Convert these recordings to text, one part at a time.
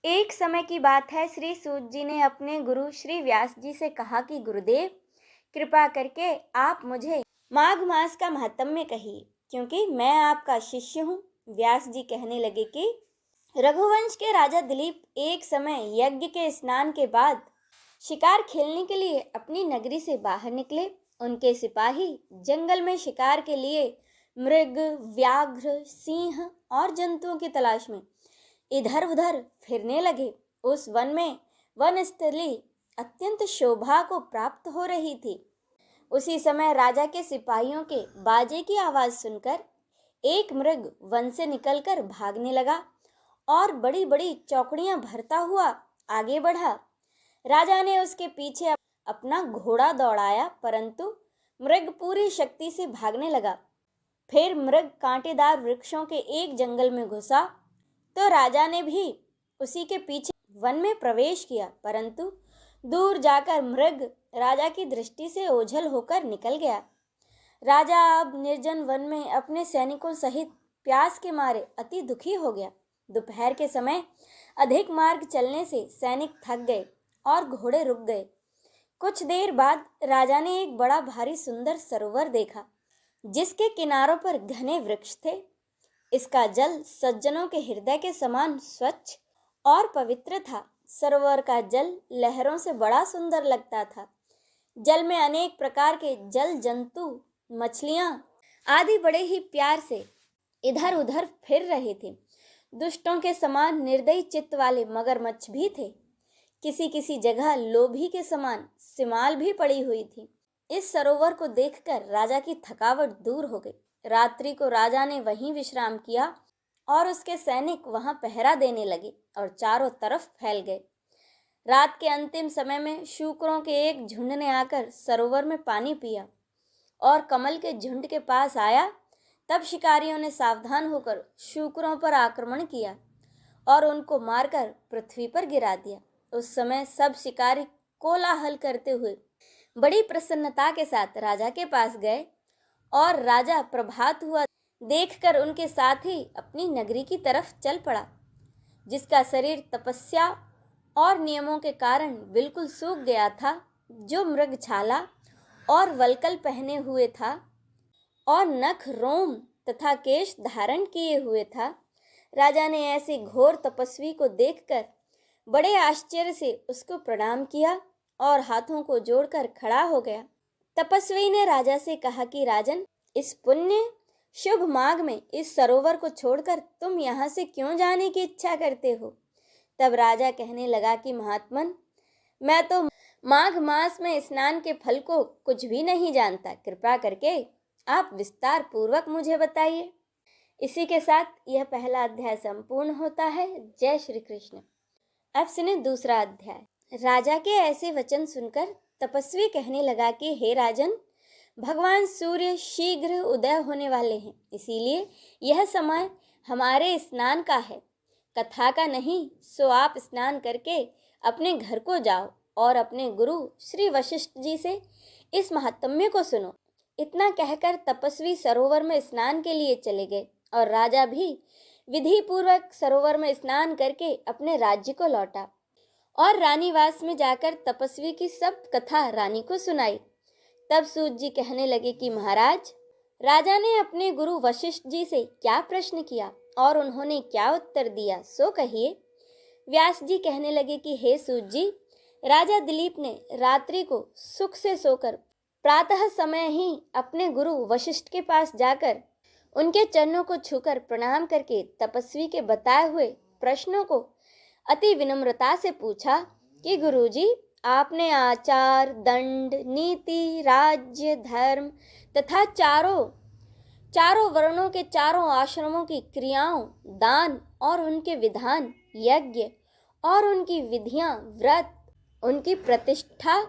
एक समय की बात है, श्री सूत जी ने अपने गुरु श्री व्यास जी से कहा कि गुरुदेव, कृपा करके आप मुझे माघ मास का महात्म्य कहिए, क्योंकि मैं आपका शिष्य हूँ। व्यास जी कहने लगे कि रघुवंश के राजा दिलीप एक समय यज्ञ के स्नान के बाद शिकार खेलने के लिए अपनी नगरी से बाहर निकले। उनके सिपाही जंगल में शिकार के लिए मृग, व्याघ्र, सिंह और जंतुओं की तलाश में इधर उधर फिरने लगे। उस वन में वनस्थली अत्यंत शोभा को प्राप्त हो रही थी। उसी समय राजा के सिपाहियों के बाजे की आवाज सुनकर एक मृग वन से निकलकर भागने लगा और बड़ी बड़ी चौकड़ियां भरता हुआ आगे बढ़ा। राजा ने उसके पीछे अपना घोड़ा दौड़ाया, परंतु मृग पूरी शक्ति से भागने लगा। फिर मृग कांटेदार वृक्षों के एक जंगल में घुसा तो राजा ने भी उसी के पीछे वन में प्रवेश किया, परंतु दूर जाकर मृग राजा की दृष्टि से ओझल होकर निकल गया। राजा अब निर्जन वन में अपने सैनिकों सहित प्यास के मारे अति दुखी हो गया। दोपहर के समय अधिक मार्ग चलने से सैनिक थक गए और घोड़े रुक गए। कुछ देर बाद राजा ने एक बड़ा भारी सुंदर सरोवर देखा, जिसके किनारों पर घने वृक्ष थे। इसका जल सज्जनों के हृदय के समान स्वच्छ और पवित्र था। सरोवर का जल लहरों से बड़ा सुंदर लगता था। जल में अनेक प्रकार के जल जंतु, मछलियां आदि बड़े ही प्यार से इधर उधर फिर रहे थे। दुष्टों के समान निर्दयी चित्त वाले मगरमच्छ भी थे। किसी किसी जगह लोभी के समान सिमाल भी पड़ी हुई थी। इस सरोवर को देखकर राजा की थकावट दूर हो गई। रात्रि को राजा ने वहीं विश्राम किया और उसके सैनिक वहां पहरा देने लगे और चारों तरफ फैल गए। रात के अंतिम समय में शूकरों के एक झुंड ने आकर सरोवर में पानी पिया और कमल के झुंड के पास आया। तब शिकारियों ने सावधान होकर शूकरों पर आक्रमण किया और उनको मारकर पृथ्वी पर गिरा दिया। उस समय सब शिकारी कोलाहल करते हुए बड़ी प्रसन्नता के साथ राजा के पास गए और राजा प्रभात हुआ देखकर उनके साथ ही अपनी नगरी की तरफ चल पड़ा। जिसका शरीर तपस्या और नियमों के कारण बिल्कुल सूख गया था, जो मृग छाला और वल्कल पहने हुए था और नख, रोम तथा केश धारण किए हुए था। राजा ने ऐसे घोर तपस्वी को देखकर बड़े आश्चर्य से उसको प्रणाम किया और हाथों को जोड़कर खड़ा हो गया। तपस्वी ने राजा से कहा कि राजन, इस पुण्य शुभ माघ में इस सरोवर को छोड़कर तुम यहाँ से क्यों जाने की इच्छा करते हो? तब राजा कहने लगा कि महात्मन, मैं तो माघ मास में स्नान के फल को कुछ भी नहीं जानता। कृपा करके आप विस्तार पूर्वक मुझे बताइए। इसी के साथ यह पहला अध्याय संपूर्ण होता है। जय श्री कृष्ण। अब सुने दूसरा अध्याय। राजा के ऐसे वचन सुनकर तपस्वी कहने लगा कि हे राजन, भगवान सूर्य शीघ्र उदय होने वाले हैं, इसीलिए यह समय हमारे स्नान का है, कथा का नहीं। सो आप स्नान करके अपने घर को जाओ और अपने गुरु श्री वशिष्ठ जी से इस महात्म्य को सुनो। इतना कहकर तपस्वी सरोवर में स्नान के लिए चले गए और राजा भी विधि पूर्वक सरोवर में स्नान करके अपने राज्य को लौटा और रानीवास में जाकर तपस्वी की सब कथा रानी को सुनाई। तब सूत जी कहने लगे कि महाराज, राजा ने अपने गुरु वशिष्ठ जी से क्या प्रश्न किया और उन्होंने क्या उत्तर दिया, सो कहिए। व्यास जी कहने लगे कि हे सूत जी, राजा दिलीप ने रात्रि को सुख से सोकर प्रातः समय ही अपने गुरु वशिष्ठ के पास जाकर उनके चरणों को छूकर प्रणाम करके तपस्वी के बताए हुए प्रश्नों को अति विनम्रता से पूछा कि गुरुजी, आपने आचार, दंड, नीति, राज्य, धर्म तथा चारों वर्णों के चारों आश्रमों की क्रियाओं, दान और उनके विधान, यज्ञ और उनकी विधियां, व्रत, उनकी प्रतिष्ठा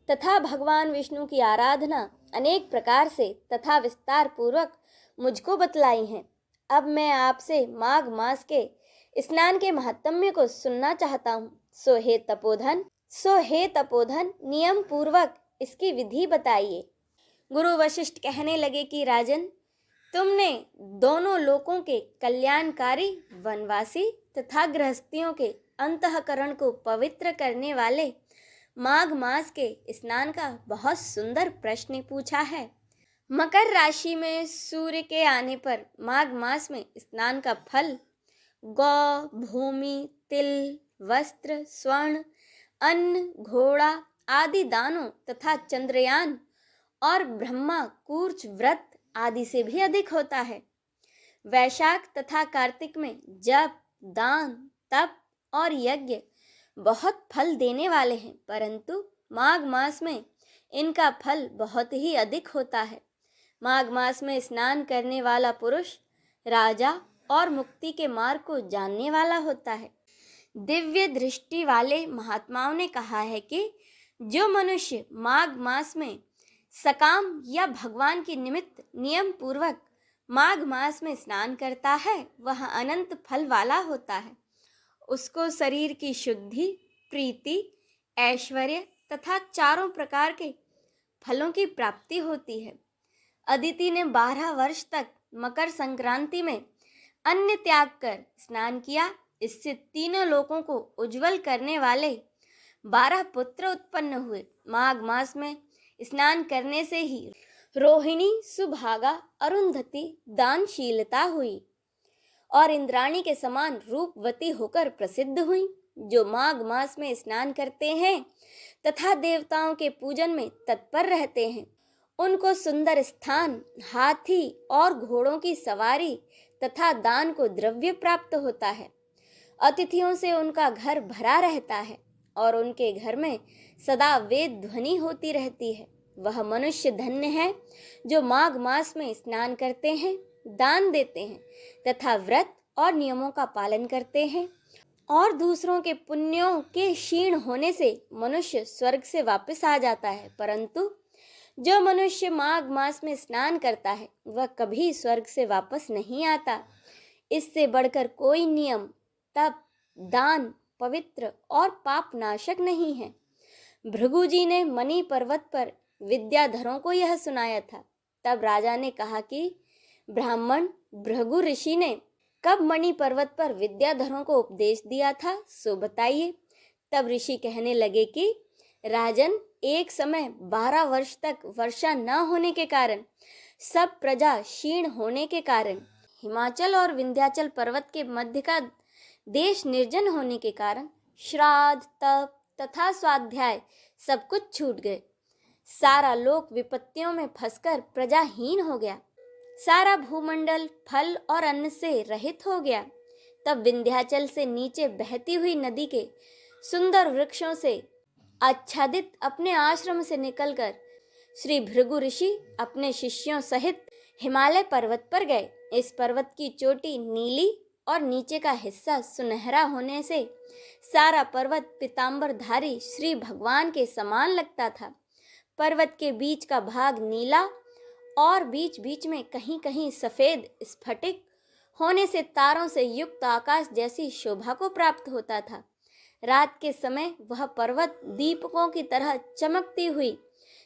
तथा भगवान विष्णु की आराधना अनेक प्रकार से तथा विस्तार पूर्वक मुझको बतलाई हैं। अब मैं आपसे माघ मास के स्नान के महात्म्य को सुनना चाहता हूँ। सो हे तपोधन, नियम पूर्वक इसकी विधि बताइए। गुरु वशिष्ठ कहने लगे कि राजन, तुमने दोनों लोकों के कल्याणकारी, वनवासी तथा गृहस्थियों के अंतःकरण को पवित्र करने वाले माघ मास के स्नान का बहुत सुंदर प्रश्न पूछा है। मकर राशि में सूर्य के आने पर माघ मास में स्नान का फल गौ, भूमि, तिल, वस्त्र, स्वर्ण, अन्न, घोड़ा आदि दानों तथा चंद्रयान और ब्रह्मा कूर्च व्रत आदि से भी अधिक होता है। वैशाख तथा कार्तिक में जप, दान, तप और यज्ञ बहुत फल देने वाले हैं, परंतु माघ मास में इनका फल बहुत ही अधिक होता है। माघ मास में स्नान करने वाला पुरुष राजा और मुक्ति के मार्ग को जानने वाला होता है। दिव्य दृष्टि वाले महात्माओं ने कहा है कि जो मनुष्य माघ मास में सकाम या भगवान के निमित्त नियम पूर्वक माघ मास में स्नान करता है वह अनंत फल वाला होता है। उसको शरीर की शुद्धि, प्रीति, ऐश्वर्य तथा चारों प्रकार के फलों की प्राप्ति होती है। अदिति ने 12 वर्ष तक मकर संक्रांति में अन्न त्याग कर स्नान किया। इससे तीनों लोकों को उज्जवल करने वाले 12 पुत्र उत्पन्न हुए। माघ मास में स्नान करने से ही रोहिणी, सुभागा, अरुंधति दानशीलता हुई और इंद्राणी के समान रूपवती होकर प्रसिद्ध हुई। जो माघ मास में स्नान करते हैं तथा देवताओं के पूजन में तत्पर रहते हैं उनको सुंदर स्थान, हाथी और घोड़ों की सवारी तथा दान को द्रव्य प्राप्त होता है। अतिथियों से उनका घर भरा रहता है और उनके घर में सदा वेद ध्वनि होती रहती है। वह मनुष्य धन्य है जो माघ मास में स्नान करते हैं, दान देते हैं तथा व्रत और नियमों का पालन करते हैं और दूसरों के पुण्यों के क्षीण होने से मनुष्य स्वर्ग से वापस आ जाता है। परंतु जो मनुष्य माघ मास में स्नान करता है वह कभी स्वर्ग से वापस नहीं आता। इससे बढ़कर कोई नियम, तप, दान पवित्र और पाप नाशक नहीं है। भृगु जी ने मणि पर्वत पर विद्याधरों को यह सुनाया था। तब राजा ने कहा कि ब्राह्मण भृगु ऋषि ने कब मणि पर्वत पर विद्याधरों को उपदेश दिया था, सो बताइए। तब ऋषि कहने लगे कि राजन, एक समय 12 वर्ष तक वर्षा न होने के कारण, सब प्रजा क्षीण होने के कारण, हिमाचल और विंध्याचल पर्वत के मध्य का देश निर्जन होने के कारण श्राद्ध, तप तथा स्वाध्याय सब कुछ छूट गए। सारा लोक विपत्तियों में फंसकर प्रजाहीन हो गया। सारा भूमंडल फल और अन्न से रहित हो गया। तब विंध्याचल से नीचे बहती हुई नदी के सुंदर वृक्षों से आच्छादित अपने आश्रम से निकलकर श्री भृगु ऋषि अपने शिष्यों सहित हिमालय पर्वत पर गए। इस पर्वत की चोटी नीली और नीचे का हिस्सा सुनहरा होने से सारा पर्वत पीतांबरधारी श्री भगवान के समान लगता था। पर्वत के बीच का भाग नीला और बीच बीच में कहीं कहीं सफेद स्फटिक होने से तारों से युक्त आकाश जैसी शोभा को प्राप्त होता था। रात के समय वह पर्वत दीपकों की तरह चमकती हुई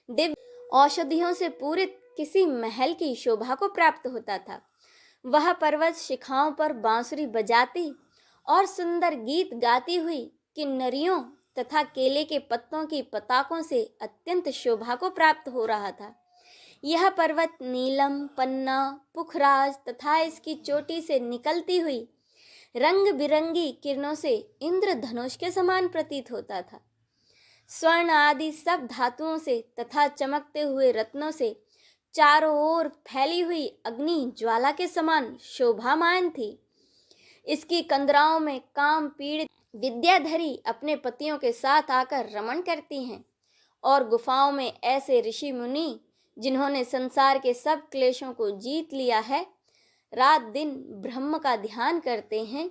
दिव्य औषधियों से पूरित किसी महल की शोभा को प्राप्त होता था। वह पर्वत शिखाओं पर बांसुरी बजाती और सुंदर गीत गाती हुई किन्नरियों तथा केले के पत्तों की पताकों से अत्यंत शोभा को प्राप्त हो रहा था। यह पर्वत नीलम, पन्ना, पुखराज तथा इसकी चोटी से निकलती हुई रंग बिरंगी किरणों से इंद्रधनुष के समान प्रतीत होता था। स्वर्ण आदि सब धातुओं से तथा चमकते हुए रत्नों से चारों ओर फैली हुई अग्नि ज्वाला के समान शोभामान थी। इसकी कंदराओं में काम पीड़ित विद्याधरी अपने पतियों के साथ आकर रमण करती हैं और गुफाओं में ऐसे ऋषि मुनि जिन्होंने संसार के सब क्लेशों को जीत लिया है, रात दिन ब्रह्म का ध्यान करते हैं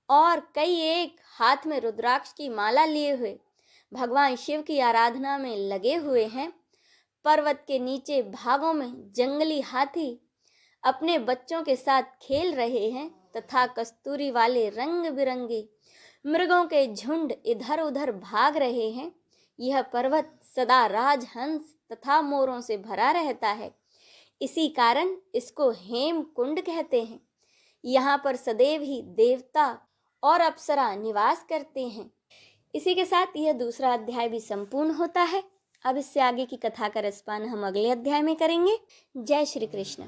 और कई एक हाथ में रुद्राक्ष की माला लिए हुए भगवान शिव की आराधना में लगे हुए हैं। पर्वत के नीचे भागों में जंगली हाथी अपने बच्चों के साथ खेल रहे हैं तथा कस्तूरी वाले रंग बिरंगे मृगों के झुंड इधर उधर भाग रहे हैं। यह पर्वत सदा राजहंस तथा मोरों से भरा रहता है। इसी कारण इसको हेम कुंड कहते हैं। यहाँ पर सदैव ही देवता और अप्सरा निवास करते हैं। इसी के साथ यह दूसरा अध्याय भी संपूर्ण होता है। अब इससे आगे की कथा का रसपान हम अगले अध्याय में करेंगे। जय श्री कृष्ण।